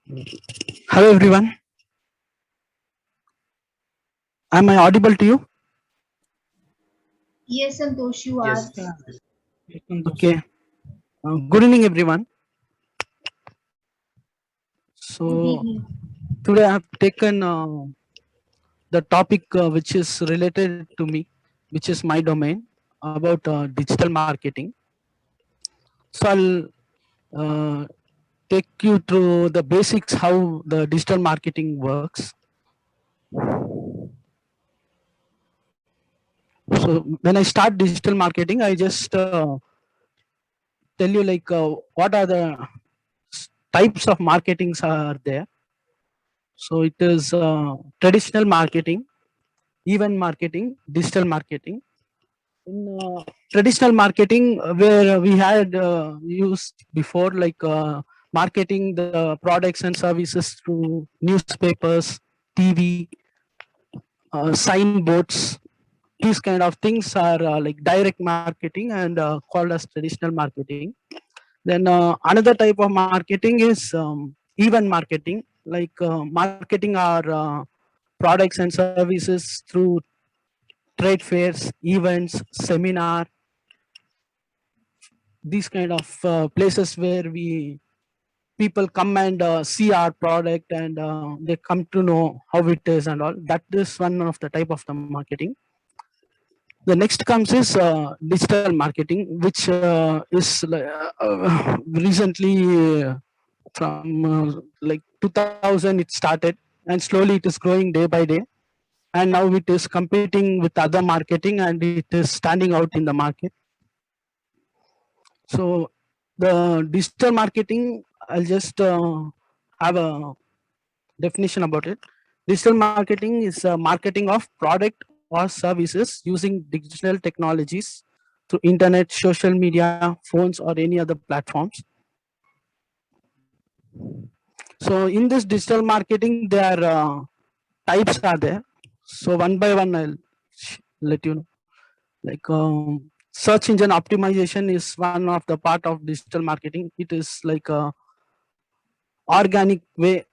Hello everyone. Am I audible to you? Yes, Santosh, you are. Yes. Okay. Good evening everyone. Good So evening. today I have taken the topic which is related to me, which is my domain about digital marketing. So I'll take you through the basics how the digital marketing works. So when I start digital marketing, I just tell you like what are the types of marketings are there. So it is traditional marketing, event marketing, digital marketing. In traditional marketing, where we had used before, like marketing the products and services through newspapers, TV, signboards. These kind of things are like direct marketing and called as traditional marketing. Then another type of marketing is event marketing, like marketing our products and services through trade fairs, events, seminar, these kind of places where we people come and see our product and they come to know how it is and all. That is one of the type of the marketing. The next comes is digital marketing, which recently from like 2000 it started, and slowly it is growing day by day, and now it is competing with other marketing and it is standing out in the market. So the digital marketing, I'll just have a definition about it. Digital marketing is marketing of product or services using digital technologies through internet, social media, phones, or any other platforms. So in this digital marketing, there are types are there. So one by one, I'll let you know. Like search engine optimization is one of the part of digital marketing. It is like a organic way,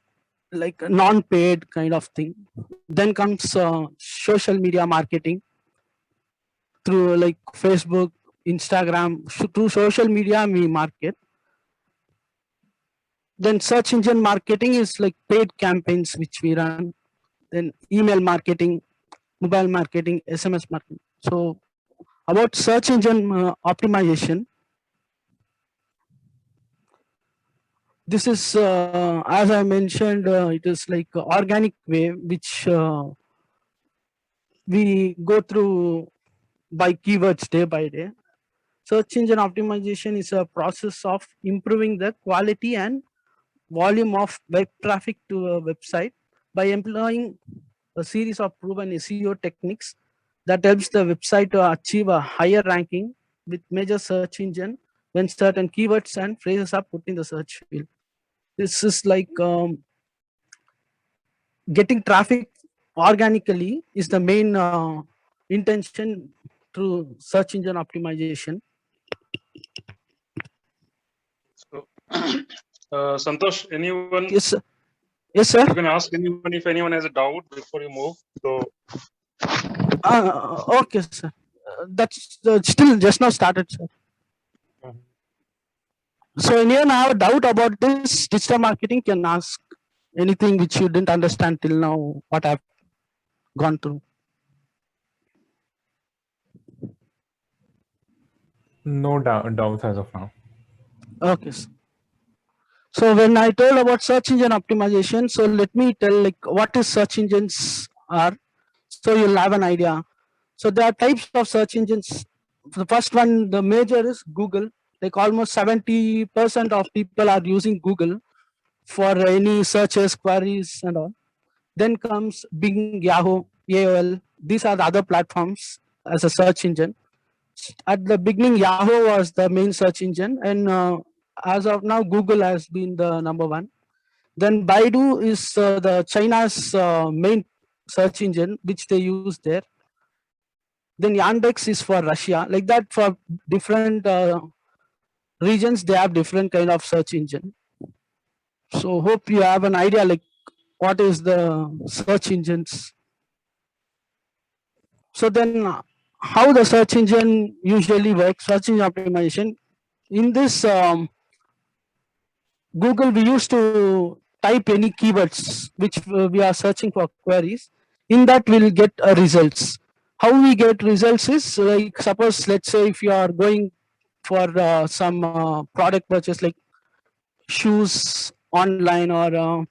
like non-paid kind of thing. Then comes social media marketing through like Facebook, Instagram. Through social media we market. Then search engine marketing is like paid campaigns which we run. Then email marketing, mobile marketing, SMS marketing. So about search engine optimization, this is as I mentioned, it is like a organic way which we go through by keywords day by day. Search engine optimization is a process of improving the quality and volume of web traffic to a website by employing a series of proven SEO techniques that helps the website to achieve a higher ranking with major search engine when certain keywords and phrases are put in the search field. This is like getting traffic organically is the main intention through search engine optimization. So, Santosh, anyone, Yes, sir. Yes, sir. you can ask anyone if anyone has a doubt before you move. So, Okay, sir. That's still just now started, sir. So anyone have a doubt about this digital marketing can ask anything which you didn't understand till now, what I've gone through. No doubts as of now. Okay. So when I told about search engine optimization, so let me tell like what is search engines are. So you'll have an idea. So there are types of search engines. The first one, the major is Google. Like almost 70% of people are using Google for any searches, queries, and all. Then comes Bing, Yahoo, AOL. These are the other platforms as a search engine. At the beginning, Yahoo was the main search engine, and as of now, Google has been the number one. Then Baidu is the China's main search engine, which they use there. Then Yandex is for Russia. Like that, for different regions, they have different kind of search engine. So hope you have an idea like what is the search engines. So then how the search engine usually works, search engine optimization. In this Google, we used to type any keywords which we are searching for queries. In that we'll get results. How we get results is like, suppose let's say if you are going for some product purchase like shoes online or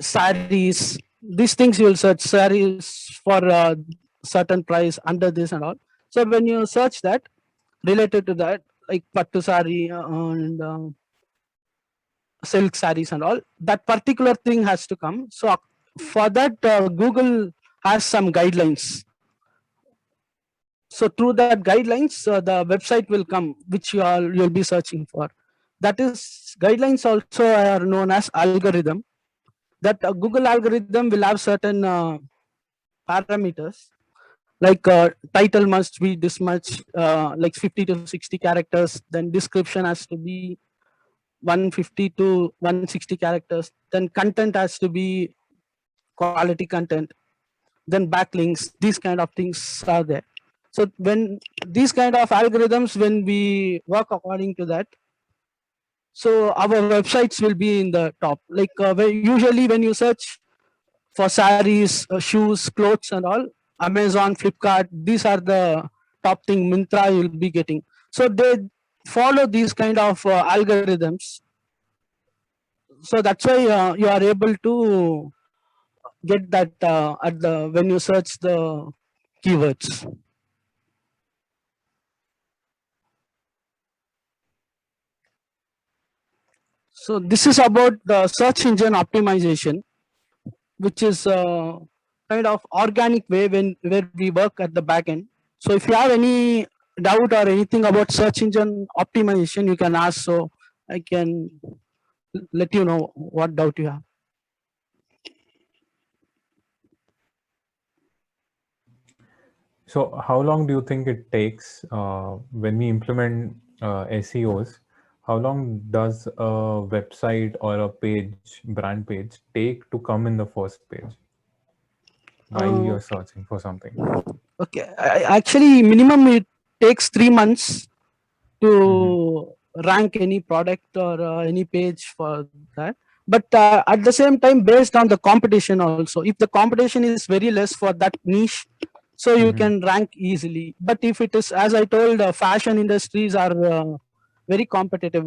sarees, these things you will search sarees for certain price under this and all. So when you search that related to that, like pattu saree and silk sarees and all, that particular thing has to come. So for that Google has some guidelines. So through that guidelines the website will come which you'll be searching for. That is, guidelines also are known as algorithm. That Google algorithm will have certain parameters, like title must be this much, like 50 to 60 characters, then description has to be 150 to 160 characters, then content has to be quality content, then backlinks, these kind of things are there. So when these kind of algorithms, when we work according to that, so our websites will be in the top. Like usually when you search for sarees, shoes, clothes and all, Amazon, Flipkart, these are the top thing. Myntra you'll be getting. So they follow these kind of algorithms. So that's why you are able to get that at the when you search the keywords. So this is about the search engine optimization, which is kind of organic way where we work at the back end. So if you have any doubt or anything about search engine optimization, you can ask, so I can let you know what doubt you have. So how long do you think it takes when we implement SEOs? How long does a website or a page, brand page, take to come in the first page while you're searching for something? Okay, actually minimum it takes 3 months to rank any product or any page for that. But at the same time, based on the competition also, if the competition is very less for that niche, so you can rank easily. But if it is, as I told, fashion industries are very competitive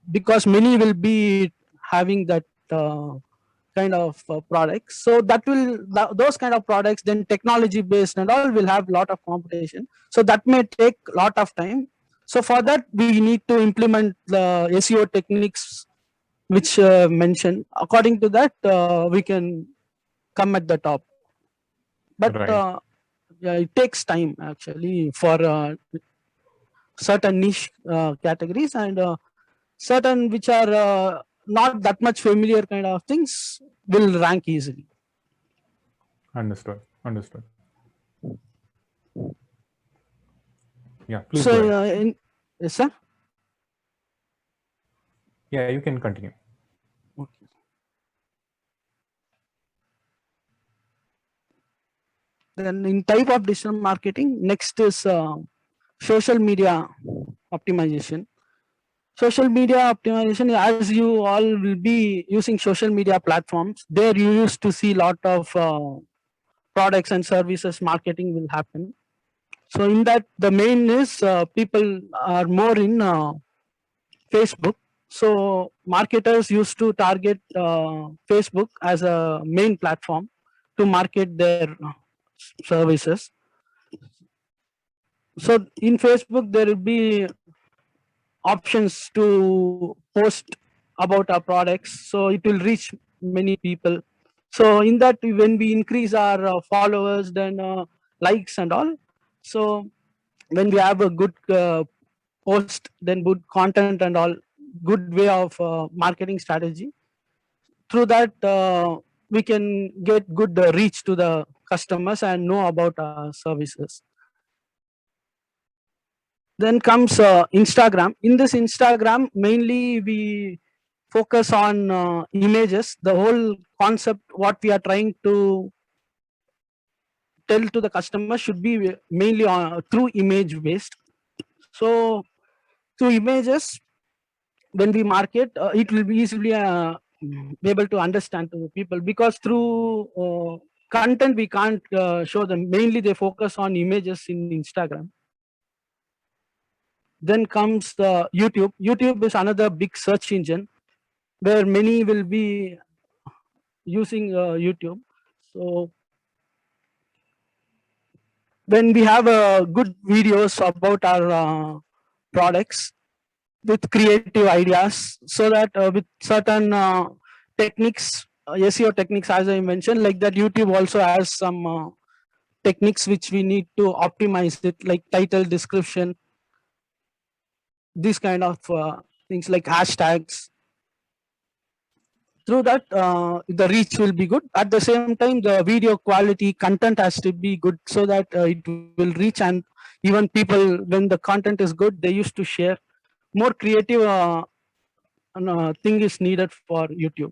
because many will be having that kind of products. So that will, those kind of products, then technology based and all will have lot of competition. So that may take lot of time. So for that, we need to implement the SEO techniques which mentioned. According to that, we can come at the top. But Right. yeah, it takes time actually for certain niche categories and certain which are not that much familiar kind of things will rank easily. Understood. Understood. Yeah, please So go ahead. yes, sir. Yeah, you can continue. Okay. Then in type of digital marketing, next is social media optimization. Social media optimization, as you all will be using social media platforms, there you used to see lot of products and services marketing will happen. So in that, the main is people are more in Facebook. So marketers used to target Facebook as a main platform to market their services. So in Facebook, there will be options to post about our products. So it will reach many people. So in that, when we increase our followers, then likes and all. So when we have a good post, then good content and all, good way of marketing strategy, through that we can get good reach to the customers and know about our services. Then comes Instagram. In this Instagram, mainly we focus on images. The whole concept, what we are trying to tell to the customer, should be mainly through image based. So through images, when we market, it will be easily be able to understand to the people, because through content we can't show them. Mainly they focus on images in Instagram. Then comes the YouTube. YouTube is another big search engine where many will be using YouTube. So when we have good videos about our products with creative ideas, so that with certain techniques, SEO techniques, as I mentioned, like that, YouTube also has some techniques which we need to optimize it, like title, description, these kind of things, like hashtags. Through that, the reach will be good. At the same time, the video quality content has to be good, so that it will reach, and even people, when the content is good, they used to share. More creative thing is needed for YouTube.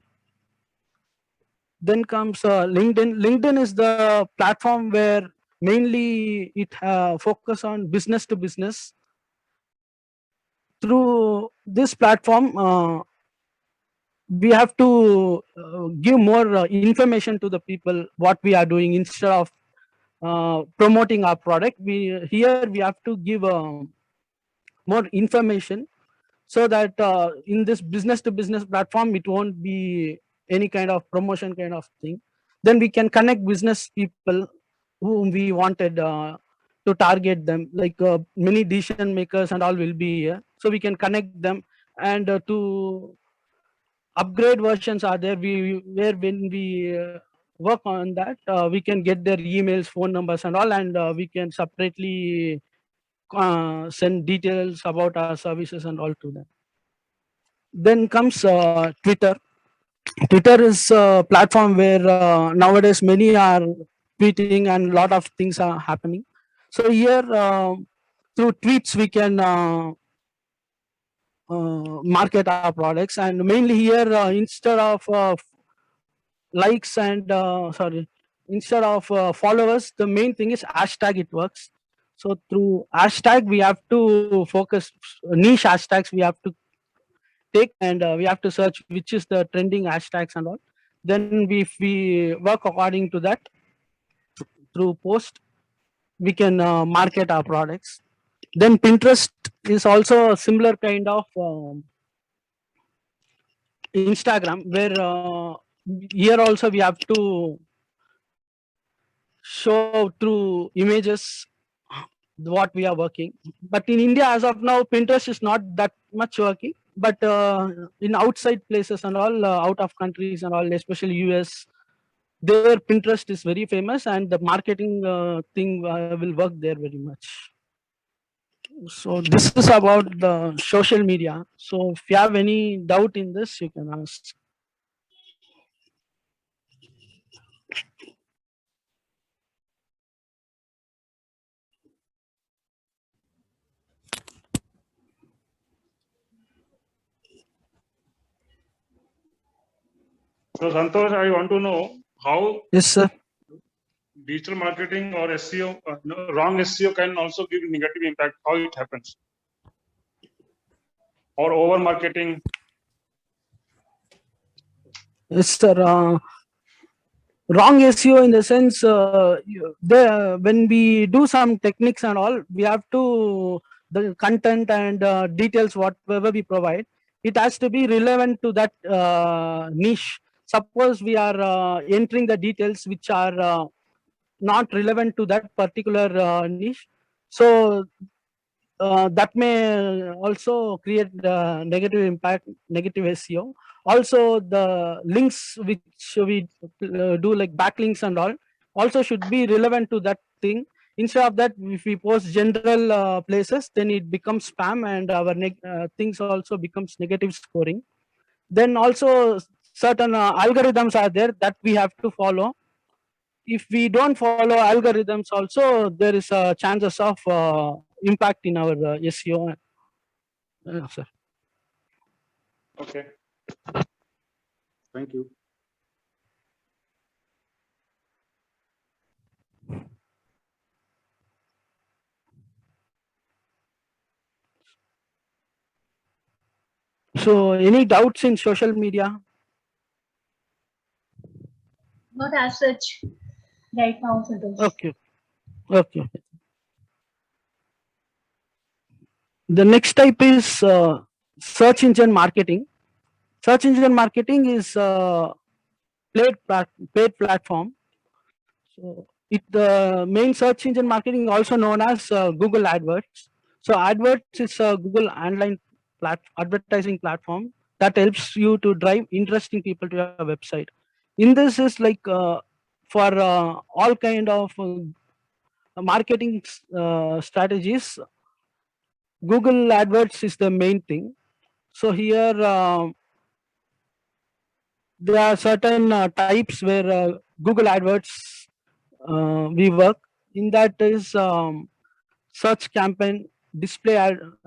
Then comes LinkedIn. LinkedIn is the platform where mainly it focus on business to business. Through this platform, we have to give more information to the people what we are doing, instead of promoting our product. We have to give more information, so that in this business to business platform, it won't be any kind of promotion kind of thing. Then we can connect business people whom we wanted to target them, like many decision makers and all will be here, so we can connect them. And to upgrade versions are there, where when we work on that, we can get their emails, phone numbers and all, and we can separately send details about our services and all to them. Then comes Twitter. Twitter is a platform where nowadays many are tweeting and a lot of things are happening. So here, through tweets, we can market our products. And mainly here, instead of likes and instead of followers, the main thing is hashtag. It works. So through hashtag, we have to focus niche hashtags. We have to take, and we have to search which is the trending hashtags and all. Then if we work according to that, through post, we can market our products. Then Pinterest is also a similar kind of Instagram, where here also we have to show through images what we are working. But in India, as of now, Pinterest is not that much working. But in outside places and all, out of countries and all, especially US, their Pinterest is very famous, and the marketing thing will work there very much. So this is about the social media. So if you have any doubt in this, you can ask. So Santosh, I want to know how Yes, sir. digital marketing or SEO, wrong SEO can also give negative impact. How it happens, or over marketing. Yes, sir. Wrong SEO in the sense, when we do some techniques and all, we have to, the content and details whatever we provide, it has to be relevant to that niche. Suppose we are entering the details which are not relevant to that particular niche, so that may also create negative impact, negative SEO. Also, the links which we do, like backlinks and all, also should be relevant to that thing. Instead of that, if we post general places, then it becomes spam, and our things also becomes negative scoring. Then also certain algorithms are there that we have to follow. If we don't follow algorithms also, there is chances of impact in our SEO. Sir. Okay. Thank you. So any doubts in social media? Not as such right now, Santosh. Okay. Okay. The next type is search engine marketing. Search engine marketing is paid platform. So the main search engine marketing also known as Google AdWords. So AdWords is a Google online advertising platform that helps you to drive interesting people to your website. In this is like for all kind of marketing strategies. Google AdWords is the main thing. So here there are certain types where Google AdWords we work. In that is search campaign, display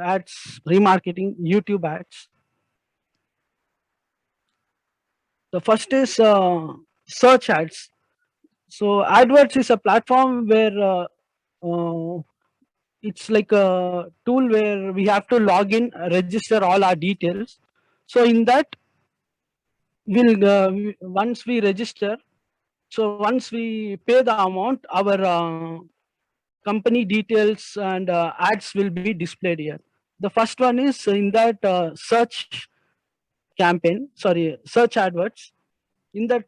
ads, remarketing, YouTube ads. The first is search ads. So AdWords is a platform where it's like a tool where we have to log in, register all our details. So in that, once we register, so once we pay the amount, our company details and ads will be displayed here. The first one is in that search campaign, sorry, search AdWords. In that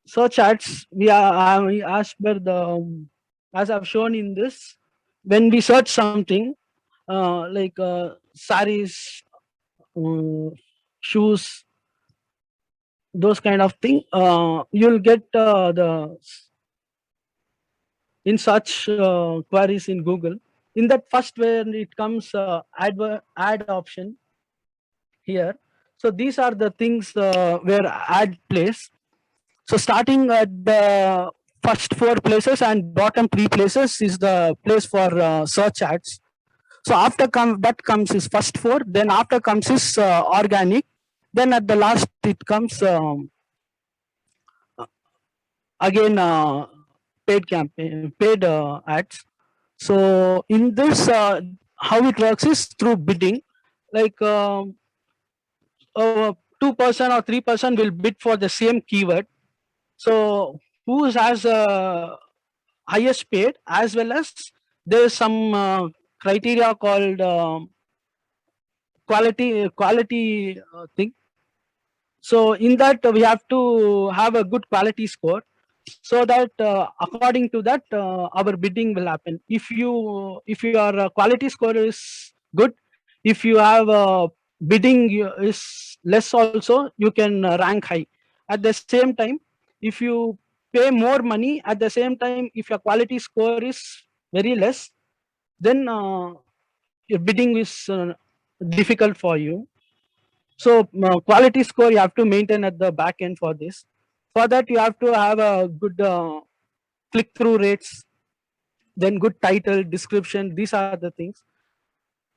search ads, we are as per the as I've shown in this, when we search something like saris, shoes, those kind of thing, you'll get the in such queries in Google. In that first when it comes ad option here. So these are the things where ad plays. So starting at the first 4 places and bottom 3 places is the place for search ads. So after that comes is first 4, then after comes is organic, then at the last it comes again paid campaign, paid ads. So in this, how it works is through bidding, like 2% or 3% will bid for the same keyword. So who has highest paid, as well as there is some criteria called quality thing. So in that we have to have a good quality score, so that according to that our bidding will happen. If your quality score is good, if you have bidding is less also, you can rank high. At the same time, if you pay more money, at the same time if your quality score is very less, then your bidding is difficult for you. So quality score you have to maintain at the back end for this. For that you have to have a good click-through rates, then good title, description. These are the things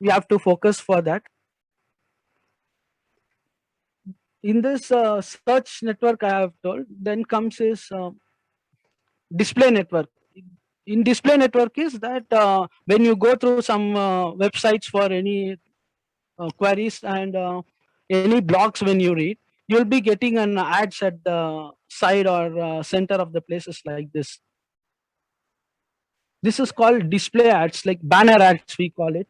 we have to focus for that. In this search network I have told, then comes is display network. In display network is that when you go through some websites for any queries and any blogs, when you read, you'll be getting an ads at the side or center of the places like this. This is called display ads, like banner ads we call it.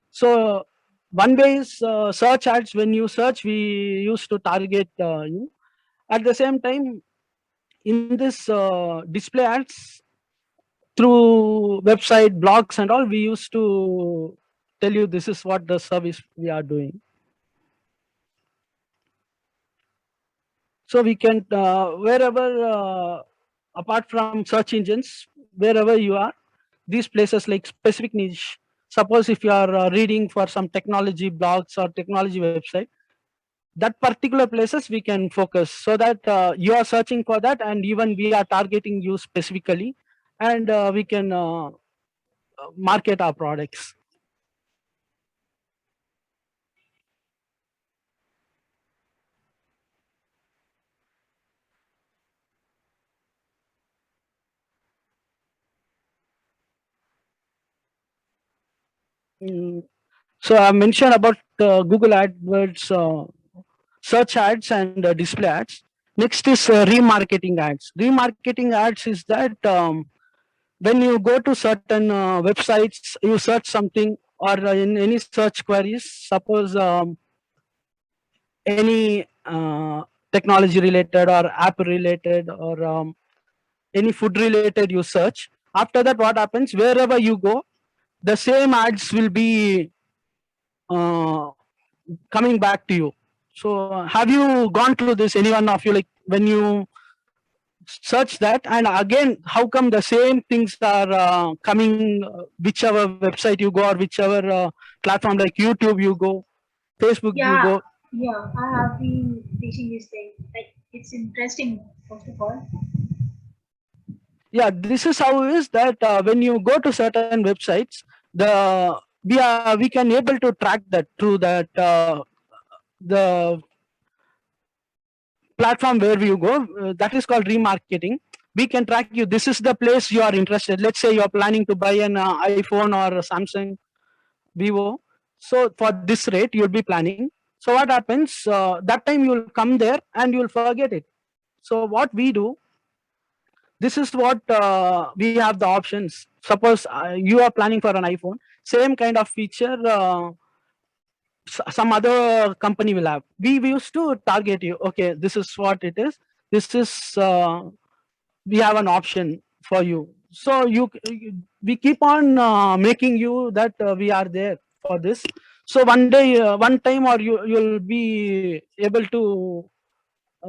So one way is search ads. When you search, we used to target you. At the same time, in this display ads through website, blogs and all, we used to tell you this is what the service we are doing. So we can wherever apart from search engines, wherever you are, these places like specific niche. Suppose if you are reading for some technology blogs or technology website, that particular places we can focus, so that you are searching for that, and even we are targeting you specifically, and we can market our products. So I mentioned about Google AdWords, search ads and display ads. Next is remarketing ads. Remarketing ads is that when you go to certain websites, you search something or in any search queries, suppose any technology related or app related or any food related you search. After that, what happens? Wherever you go, the same ads will be uh, coming back to you. So have you gone through this? Any one of you, like when you search that, and again, how come the same things are coming, whichever website you go or whichever platform like YouTube you go, Facebook you Yeah, go? yeah, I have been teaching this thing. Like, it's interesting, first of all. Yeah, this is how it is that when you go to certain websites, the we can able to track that through that the platform where you go, that is called remarketing. We can track you. This is the place you are interested. Let's say you are planning to buy an iPhone or a Samsung, Vivo. So for this rate, you'll be planning. So what happens? That time you'll come there and you'll forget it. So what we do, this is what we have the options. Suppose you are planning for an iPhone, same kind of feature. Some other company will have. We used to target you. Okay, this is what it is. This is we have an option for you. So we keep on making you that we are there for this. So one day, one time, or you'll be able to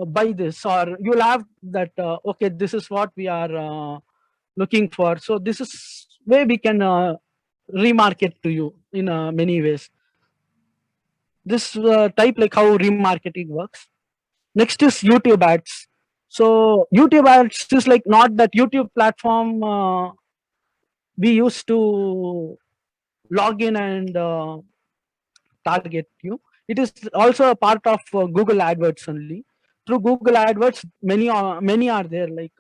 buy this, or you'll have that. Okay, this is what we are looking for. So this is where we can remarket to you in many ways. This type like how remarketing works. Next is YouTube ads. So YouTube ads is like not that YouTube platform we used to log in and target you. It is also a part of Google AdWords only. Through Google AdWords, many are there like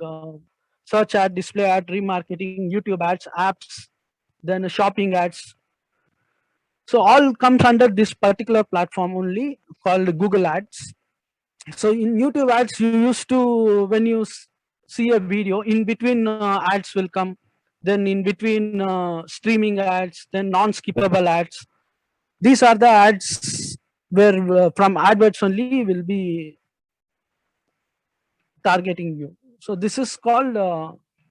search ad, display ad, remarketing, YouTube ads, apps, then shopping ads. So all comes under this particular platform only called Google Ads. So in YouTube ads, you used to, when you see a video, in between ads will come, then in between streaming ads, then non-skippable ads. These are the ads where from AdWords only will be targeting you. So this is called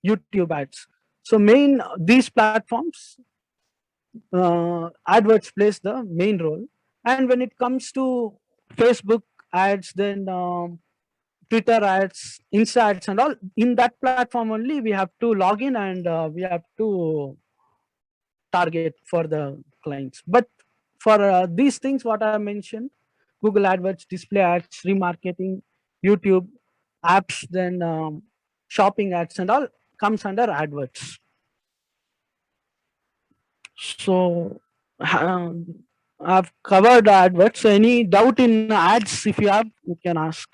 YouTube ads. So main these platforms, AdWords plays the main role. And when it comes to Facebook ads, then Twitter ads, Insta ads, and all, in that platform only we have to log in and we have to target for the clients. But for these things, what I mentioned, Google AdWords, display ads, remarketing, YouTube, apps, then shopping ads, and all comes under AdWords. So I've covered AdWords. So any doubt in ads, if you have, you can ask.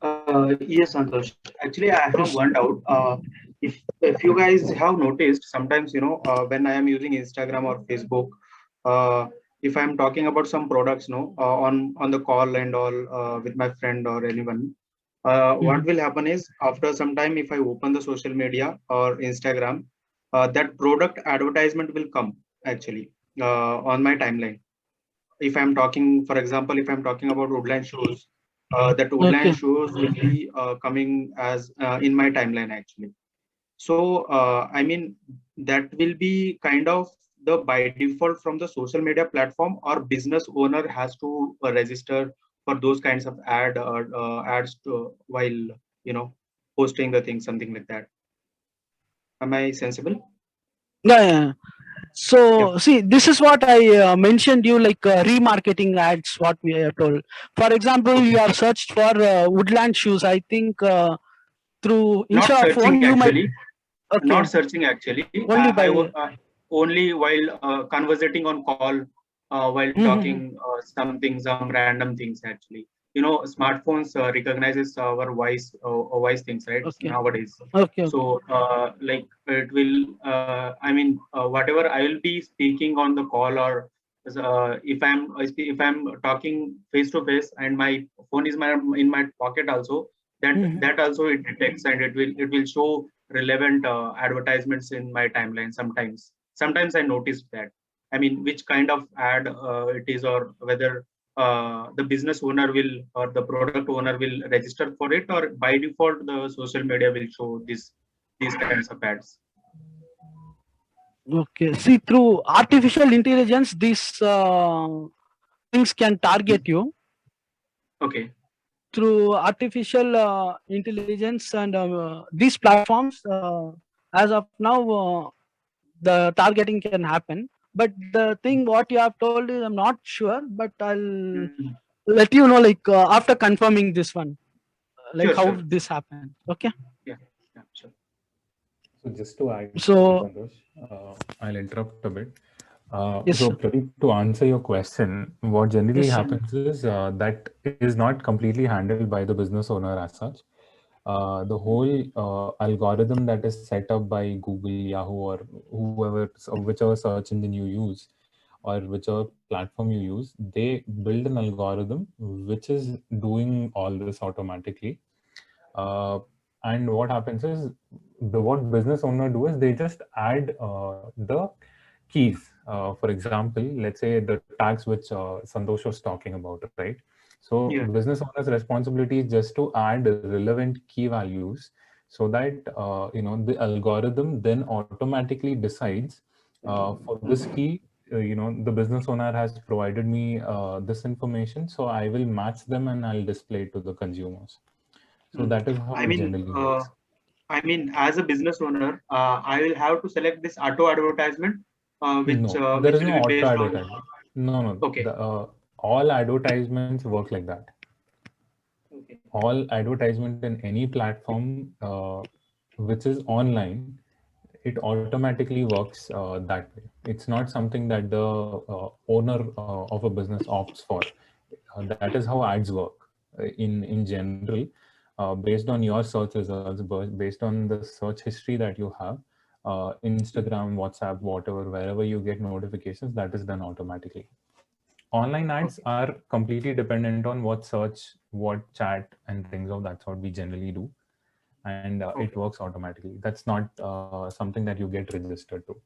Yes, Santosh. Actually, I have Yes. one doubt. If you guys have noticed, sometimes when I am using Instagram or Facebook, if I am talking about some products, on the call and all with my friend or anyone, what will happen is after some time, if I open the social media or Instagram, that product advertisement will come actually on my timeline. If I'm talking, for example, if I'm talking about Woodland shoes, that Woodland Okay. shoes will be coming as in my timeline actually. So I mean that will be kind of the by default from the social media platform, or business owner has to register for those kinds of ads while posting the thing, something like that. Am I sensible? Yeah. Yeah. So see, this is what I mentioned you, like remarketing ads, what we are told. For example, you have searched for Woodland shoes. I think through Not instead of phone, searching you might, actually. okay, Not searching actually. only by. Only while conversating on call, while Mhm. talking some random things actually. Smartphones recognizes our voice things, right? Okay. Nowadays. Okay. Okay. So like it will, I mean, whatever I will be speaking on the call, or if I'm talking face to face and my phone is in my pocket also, Mhm. that also it detects, and it will show relevant advertisements in my timeline. Sometimes I noticed that, I mean, which kind of ad it is, or whether the business owner will, or the product owner will register for it, or by default the social media will show these kinds of ads. Okay. See, through artificial intelligence, these things can target you Okay. through artificial intelligence, and these platforms. As of now, the targeting can happen. But the thing what you have told is I'm not sure, but I'll Mhm. let you know like after confirming this one, like Sure, how sure. this happened. Okay. Yeah, yeah, sure. So just to add, So Santosh, I'll interrupt a bit. yes, So sir. Pradeep, to answer your question, what generally Yes, sir. happens is that is not completely handled by the business owner as such. The whole algorithm that is set up by Google, Yahoo, or whoever, or whichever search engine you use, or whichever platform you use, they build an algorithm which is doing all this automatically. And what happens is, what business owner do is they just add the keys. For example, let's say the tags which Santosh was talking about, right? So Yeah. business owner's responsibility is just to add relevant key values, so that the algorithm then automatically decides for this key. The business owner has provided me this information, so I will match them and I'll display it to the consumers. So Mm. that is how I it mean, generally works. as a business owner, I will have to select this auto advertisement, No, there which is will no be auto based on. advertisement. No, no. Okay. All advertisements work like that. Okay. All advertisement in any platform which is online, it automatically works that way. It's not something that the owner of a business opts for. That is how ads work in general, based on your search results, based on the search history that you have. Instagram, WhatsApp, whatever, wherever you get notifications, that is done automatically. Online ads Okay. are completely dependent on what search, what chat, and things of that sort we generally do, and it Okay. works automatically. That's not something that you get registered to.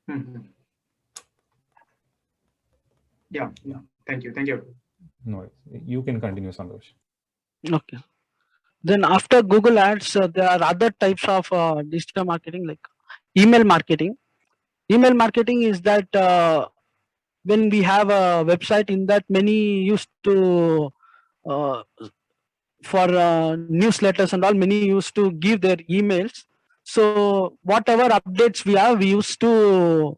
Mhm. Yeah. Yeah. Thank you. Thank you. No, you can continue, Santosh. Okay. Then after Google Ads, there are other types of digital marketing like email marketing. Email marketing is that when we have a website, in that many used to uh, for newsletters and all, many used to give their emails. So whatever updates we have, we used to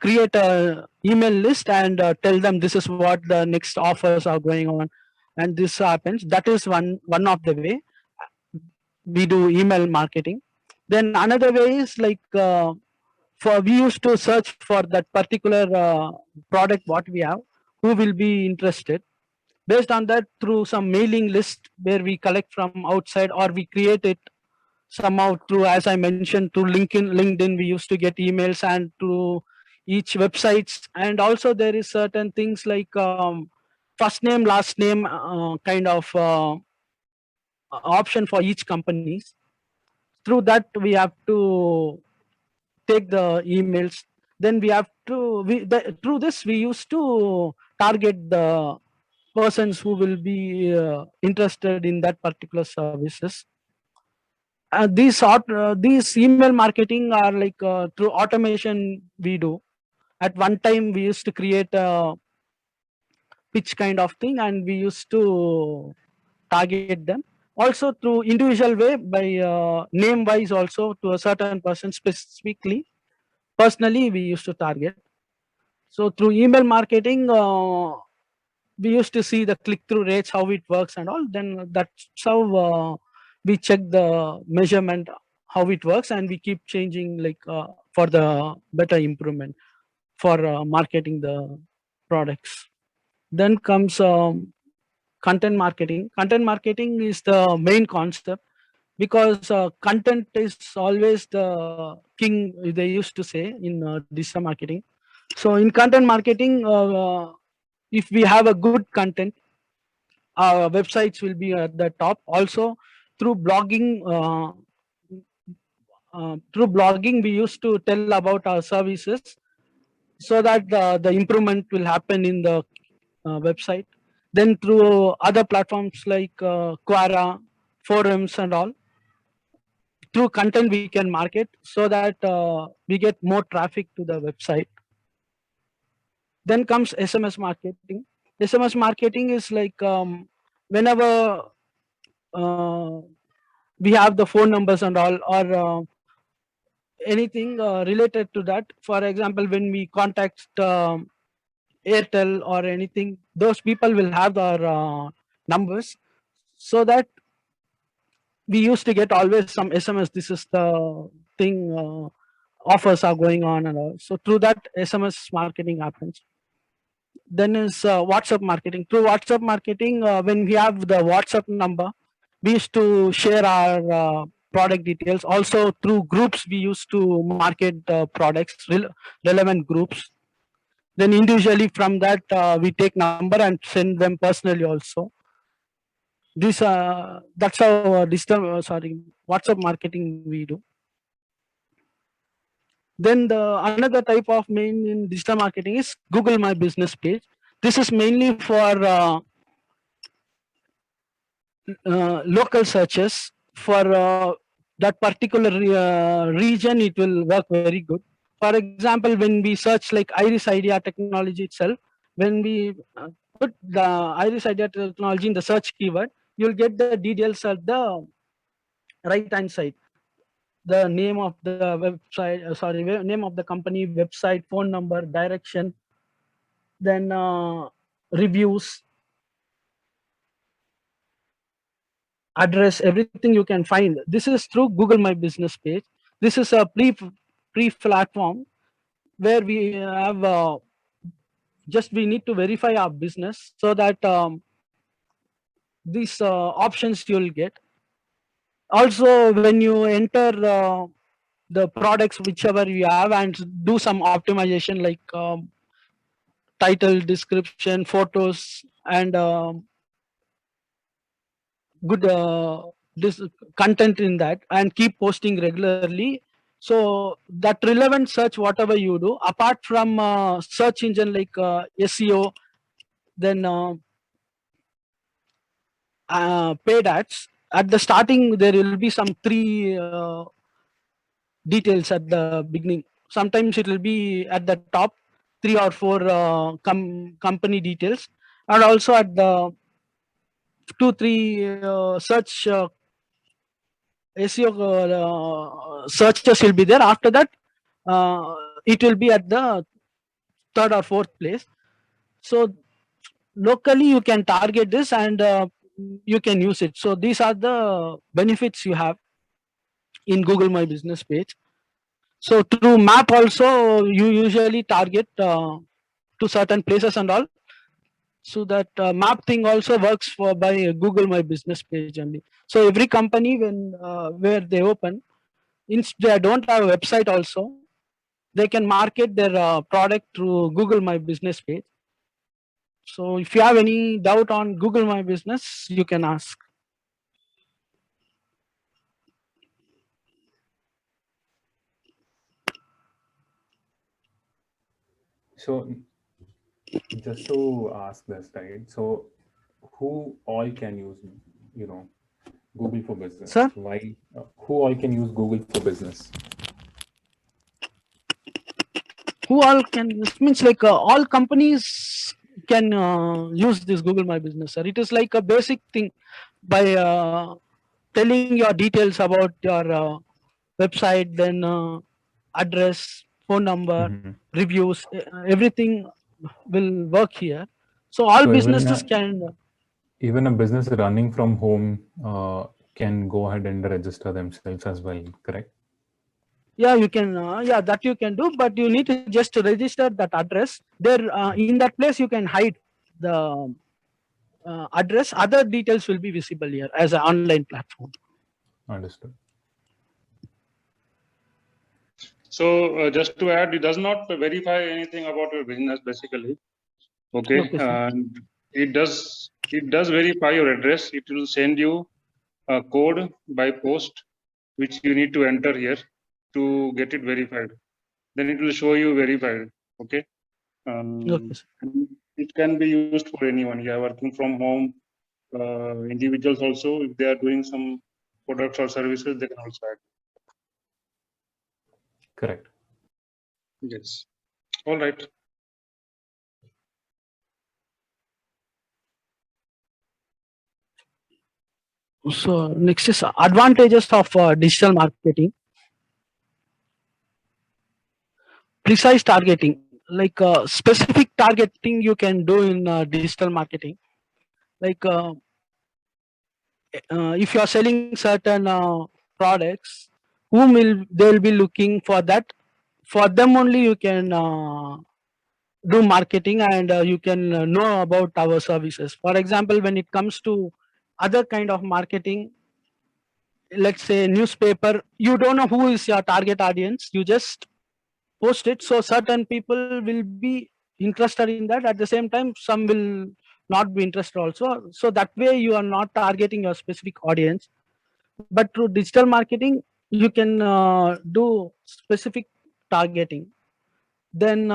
create a email list and tell them this is what the next offers are going on, and this happens. That is one of the way we do email marketing. Then another way is like for we used to search for that particular product what we have, who will be interested. Based on that, through some mailing list where we collect from outside, or we create it somehow through, as I mentioned, through LinkedIn we used to get emails, and through each websites. And also there is certain things like first name last name kind of option for each companies. Through that we have to take the emails. Then we have to through this we used to target the persons who will be interested in that particular services. These email marketing are like through automation we do. At one time we used to create a pitch kind of thing, and we used to target them. Also through individual way, by name wise, also to a certain person specifically, personally we used to target. So through email marketing, we used to see the click-through rates, how it works and all. Then that's how we check the measurement, how it works, and we keep changing like for the better improvement for marketing the products. Then comes content marketing. Content marketing is the main concept because content is always the king, they used to say in digital marketing. So in content marketing, if we have a good content, our websites will be at the top. Also through blogging, we used to tell about our services, so that the improvement will happen in the website. Then through other platforms like Quora, forums and all, through content we can market, so that we get more traffic to the website. Then comes SMS marketing. SMS marketing is like whenever we have the phone numbers and all, or anything related to that. For example, when we contact Airtel or anything, those people will have our numbers, so that we used to get always some SMS. This is the thing, offers are going on and all. So through that, SMS marketing happens. Then is WhatsApp marketing. Through WhatsApp marketing, when we have the WhatsApp number, we used to share our product details. Also through groups, we used to market products, relevant groups. Then individually from that, we take number and send them personally also. This that's how digital WhatsApp marketing we do. Then the another type of main in digital marketing is Google My Business page. This is mainly for local searches. For that particular region, it will work very good. For example, when we search like Iris Idea Technology itself, when we put the Iris Idea Technology in the search keyword, you'll get the details at the right hand side. The name of the website, name of the company, website, phone number, direction, then reviews, address, everything you can find. This is through Google My Business page. This is a pre-platform where we have just we need to verify our business, so that these options you'll get. Also, when you enter the products whichever you have and do some optimization like title, description, photos, and good this content in that, and keep posting regularly. So that relevant search, whatever you do, apart from search engine like SEO, then paid ads. At the starting, there will be some three details at the beginning. Sometimes it will be at the top, 3 or 4 company details, and also at the 2-3 search SEO searches will be there. After that, it will be at the 3rd or 4th place. So locally you can target this, and you can use it. So these are the benefits you have in Google My Business page. So through map also, you usually target to certain places and all. So that map thing also works for by Google My Business page only. So every company, when where they open, they don't have a website also, they can market their product through Google My Business page. So if you have any doubt on Google My Business, you can ask. So just to ask this, right? So who all can use, Google for Business? Sir? Why? Who all can use Google for Business? Who all can use? Means like all companies can use this Google My Business, sir. It is like a basic thing. By telling your details about your website, then address, phone number, reviews, everything will work here. So all So businesses can. Even a business running from home can go ahead and register themselves as well, correct? Yeah, you can. Yeah, that you can do, but you need to just register that address. There, in that place, you can hide the address. Other details will be visible here as an online platform. Understood. So just to add, it does not verify anything about your business basically. Okay, Okay, sir. and it does verify your address. It will send you a code by post, which you need to enter here to get it verified. Then it will show you verified. Okay. Okay, sir. And it can be used for anyone. Yeah, working from home, individuals also, if they are doing some products or services, they can also add. Correct. Yes. All right. So next is advantages of digital marketing. Precise targeting, like specific targeting you can do in digital marketing. Like if you are selling certain products, whom will they'll be looking for that. For them only you can do marketing, and you can know about our services. For example, when it comes to other kind of marketing, let's say newspaper, you don't know who is your target audience, you just post it, so certain people will be interested in that. At the same time, some will not be interested also, so that way you are not targeting your specific audience. But through digital marketing you can do specific targeting. Then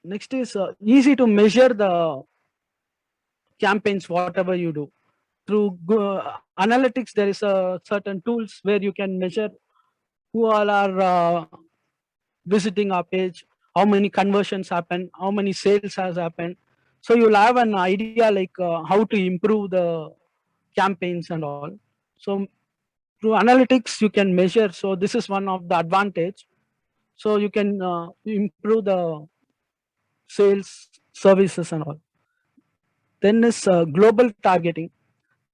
next is easy to measure the campaigns whatever you do through analytics. There is a certain tools where you can measure who all are visiting our page, how many conversions happen, how many sales has happened. So you'll have an idea like how to improve the campaigns and all. So through analytics you can measure, so this is one of the advantage. So you can improve the sales, services and all. Then is global targeting.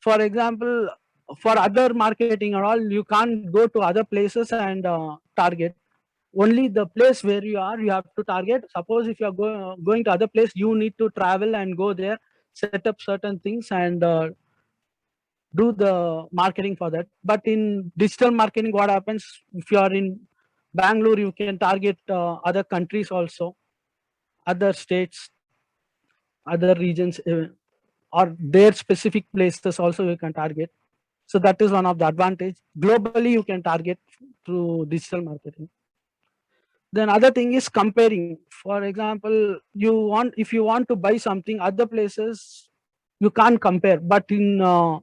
For example, for other marketing and all, you can't go to other places and target. Only the place where you are, you have to target. Suppose if you are going to other place, you need to travel and go there, set up certain things and do the marketing for that. But in digital marketing, what happens, if you are in Bangalore, you can target other countries also, other states, other regions, or their specific places also you can target. So that is one of the advantage. Globally you can target through digital marketing. Then other thing is comparing. For example, if you want to buy something other places, you can't compare, but in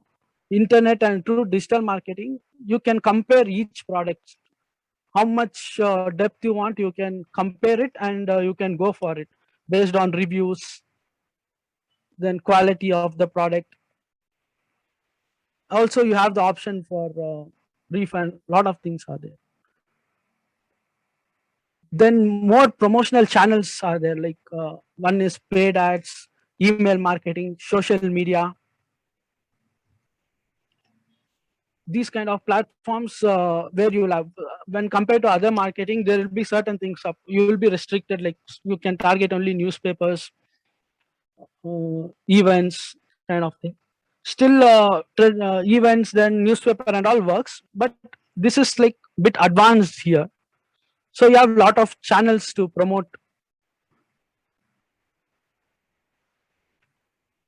internet and through digital marketing you can compare each product. How much depth you want, you can compare it, and you can go for it based on reviews, then quality of the product. Also you have the option for refund. Lot of things are there. Then more promotional channels are there, like one is paid ads, email marketing, social media. These kind of platforms where you will have, when compared to other marketing, there will be certain things up. You will be restricted, like you can target only newspapers, events, kind of thing. Still events, then newspaper and all works, but this is like bit advanced here. So you have a lot of channels to promote.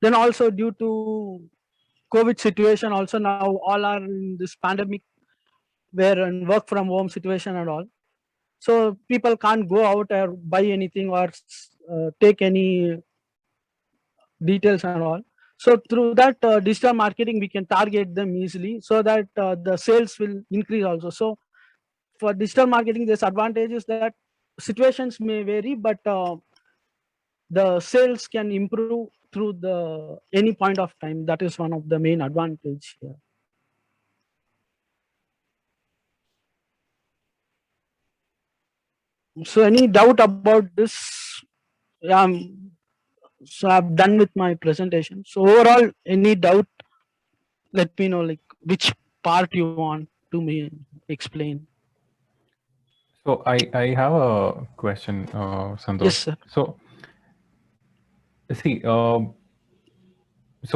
Then also due to COVID situation, also now all are in this pandemic, where and work from home situation and all. So people can't go out or buy anything or take any details and all. So through that digital marketing, we can target them easily, so that the sales will increase also. So for digital marketing, this advantage is that situations may vary, but the sales can improve through the any point of time. That is one of the main advantage here. So any doubt about this? Yeah, so I've done with my presentation. So overall, any doubt, let me know, like which part you want to me explain. So I have a question, Santosh. Yes, sir. So see, so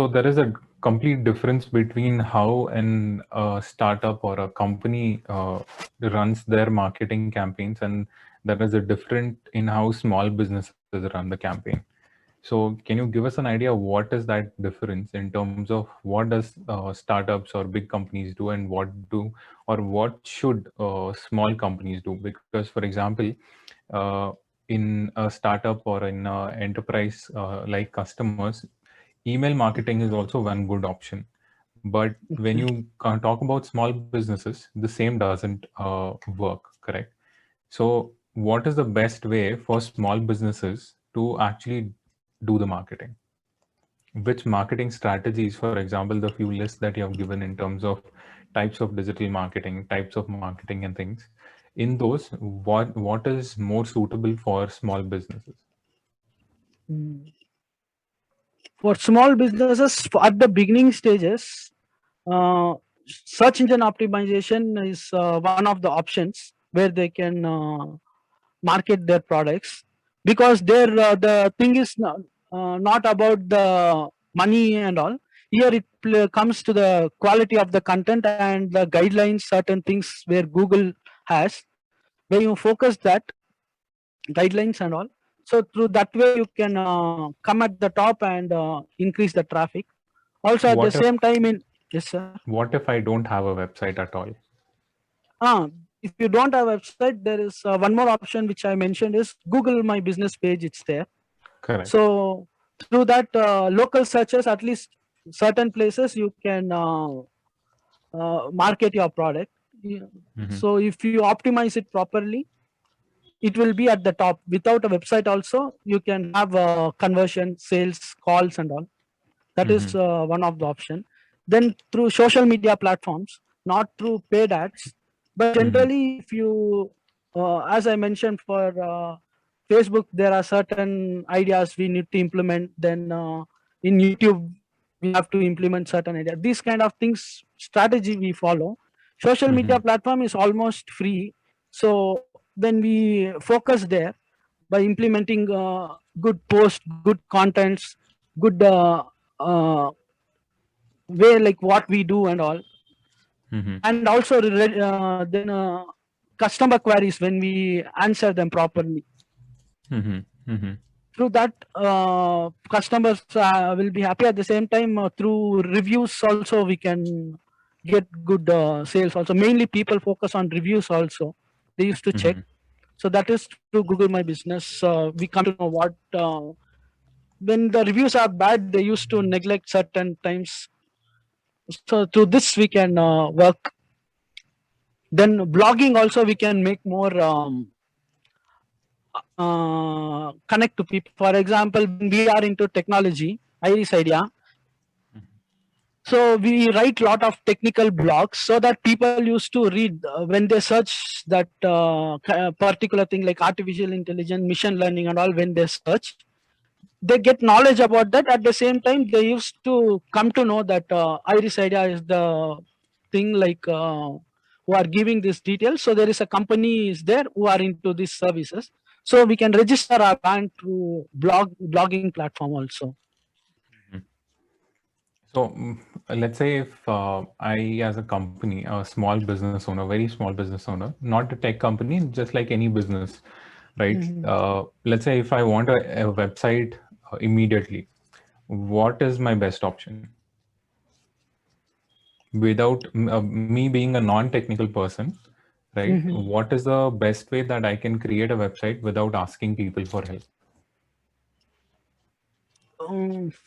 there is a complete difference between how an startup or a company runs their marketing campaigns, and there is a different in how small businesses run the campaign. So can you give us an idea what is that difference in terms of what does startups or big companies do, and what should small companies do? Because for example, in a startup or in enterprise like customers, email marketing is also one good option. But when you talk about small businesses, the same doesn't work, correct? So what is the best way for small businesses to actually do the marketing? Which marketing strategies, for example, the few lists that you have given in terms of types of digital marketing, types of marketing and things, in those, what is more suitable for small businesses? For small businesses at the beginning stages, uh, search engine optimization is one of the options where they can market their products, because the thing is not about the money and all. Here it comes to the quality of the content and the guidelines, certain things where Google has, where you focus that guidelines and all. So through that way you can come at the top and increase the traffic. Also at the What if same time in yes sir. what if I don't have a website at all? If you don't have a website, there is one more option which I mentioned is Google My Business page. It's there. Correct. So through that local searches, at least certain places you can market your product. So if you optimize it properly, it will be at the top. Without a website also, you can have conversion, sales, calls and all. That is one of the option. Then through social media platforms, not through paid ads, but generally if you, as I mentioned for Facebook, there are certain ideas we need to implement. Then in YouTube, we have to implement certain ideas. These kind of things, strategy we follow. Social media platform is almost free. So then we focus there by implementing good posts, good contents, good way like what we do and all. And also then customer queries when we answer them properly. Through that, customers will be happy. At the same time, through reviews also we can get good sales. Also, mainly people focus on reviews also. They used to check. So that is through Google My Business. We come to know what when the reviews are bad, they used to neglect certain times. So through this we can work. Then blogging also we can make more connect to people. For example, when we are into technology, Iris Idea. So we write a lot of technical blogs so that people used to read when they search that particular thing like artificial intelligence, machine learning and all. When they search, they get knowledge about that. At the same time, they used to come to know that Iris Idea is the thing like who are giving these details. So there is a company is there who are into these services. So we can register our brand through blogging platform also. So let's say if I, as a company, a small business owner, very small business owner, not a tech company, just like any business, right? Let's say if I want a website immediately, what is my best option? Without me being a non-technical person, right? What is the best way that I can create a website without asking people for help?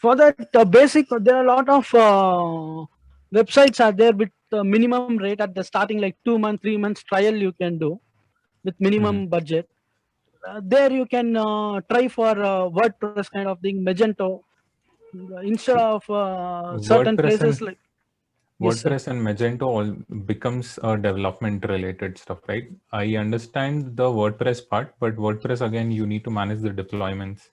For that basic, there are a lot of websites are there with minimum rate at the starting, like 2 months, 3 months trial you can do with minimum budget. There you can try for WordPress kind of thing, Magento, instead of certain WordPress places and like yes, sir. WordPress and Magento all becomes development related stuff, right? I understand the WordPress part, but WordPress again, you need to manage the deployments.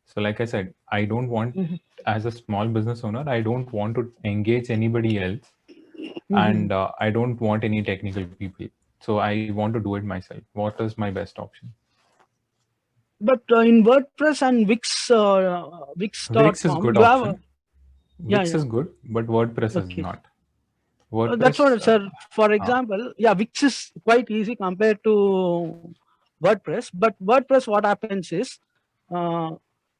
So like I said, I don't want, as a small business owner, I don't want to engage anybody else, and I don't want any technical people. So I want to do it myself. What is my best option? But in WordPress and Wix, Wix is Wix.com, good you have option. Yeah, Wix yeah. is good, but WordPress is Okay. not. That's what, WordPress, sir. For example, yeah, Wix is quite easy compared to WordPress. But WordPress, what happens is, uh,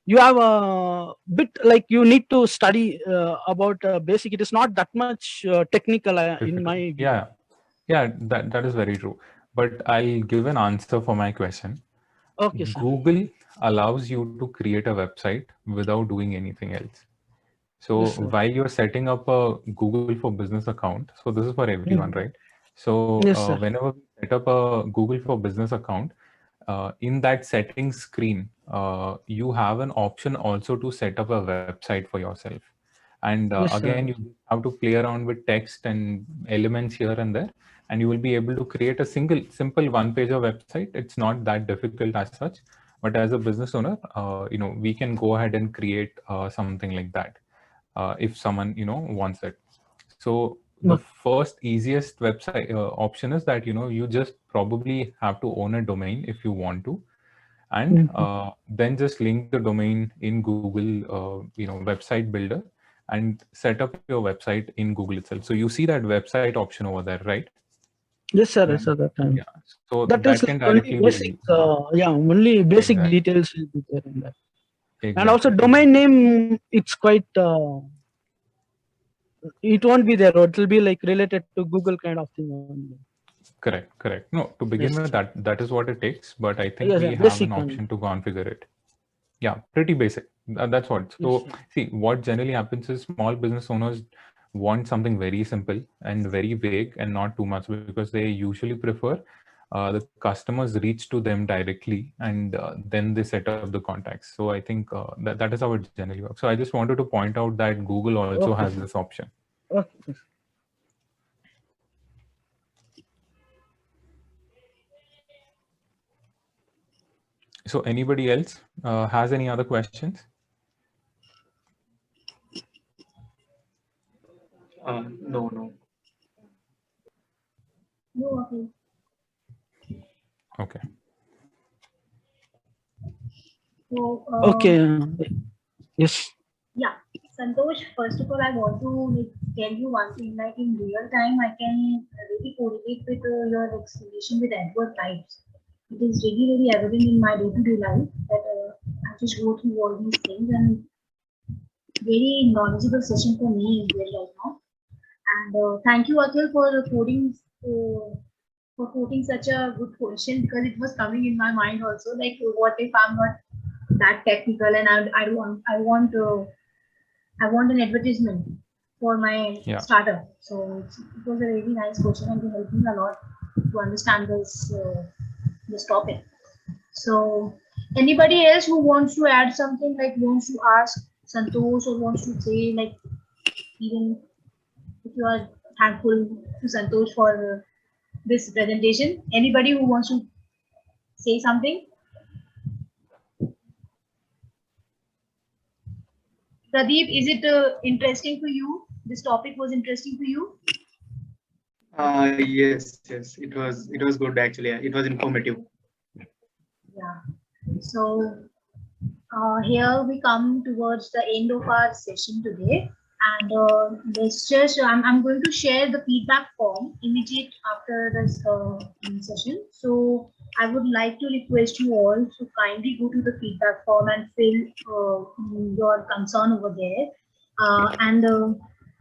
you have a bit like you need to study about basic. It is not that much technical in difficult. my view. Yeah, yeah, that is very true. But I'll give an answer for my question. Okay, sir. Google allows you to create a website without doing anything else. So Yes, sir. while you're setting up a Google for Business account, so this is for everyone, right? So Yes, sir. whenever we set up a Google for Business account, in that settings screen, you have an option also to set up a website for yourself. And Yes, sir. again, you have to play around with text and elements here and there, and you will be able to create a simple one-pager website. It's not that difficult as such, but as a business owner, we can go ahead and create something like that if someone wants it. So the Okay. first easiest website option is that you just probably have to own a domain if you want to, and then just link the domain in Google website builder and set up your website in Google itself. So you see that website option over there, right? Yes, sir. Yes, sir. That time. Yeah, so That that is can like only directly basic. be Yeah, only basic exactly. details will be there in that. Exactly. And also domain name, it's quite. It won't be there. Or it will be like related to Google kind of thing only. Correct. No, to begin Yes, with, sir. that is what it takes, but I think Yes, we sir. have an Basic one. option to configure it. Yeah, pretty basic. That's what. Yes, So sir. see, what generally happens is small business owners want something very simple and very vague and not too much, because they usually prefer the customers reach to them directly, and then they set up the contacts. So I think that is how it generally works. So I just wanted to point out that Google also Okay, has sir. this option. Okay. So anybody else has any other questions? No. No, okay. Okay. So, Okay. Yes. yeah, Santosh, first of all, I want to tell you one thing, like in real time, I can really correlate with your explanation with Edward types. It is really evident in my day-to-day life that I just go through all these things, and very knowledgeable session for me is there right now. And thank you, Akhil, for quoting such a good question, because it was coming in my mind also. Like, what if I'm not that technical and I want an advertisement for my Yeah. startup. So it was a really nice question and it helped me a lot to understand this topic. So anybody else who wants to add something, like wants to ask Santosh or wants to say, like, even if you are thankful to Santosh for this presentation, anybody who wants to say something? Pradeep, is it interesting for you? This topic was interesting for you? Yes. It was good actually. It was informative. Yeah. So here we come towards the end of our session today. And I'm going to share the feedback form immediate after this session. So I would like to request you all to kindly go to the feedback form and fill your concern over there. And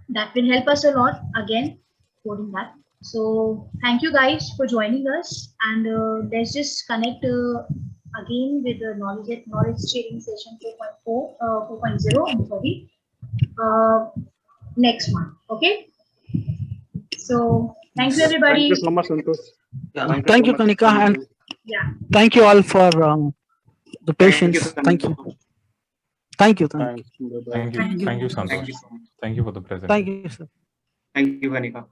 that will help us a lot, again, quoting that. So thank you guys for joining us, and let's just connect again with the knowledge sharing session 4.0. I'm sorry, next month. Okay. So thank you, Yes. everybody. Thank you so much, Santosh. Yeah. Thank you, so much. Kanika, and Yeah. thank you all for the patience. Thank you. Santosh. Thank you. Thanks. Bye-bye. Thank you. Thank you. Thank you, Thank Santosh. you so much. Thank you for the presentation. Thank you, sir. Thank you, Kanika.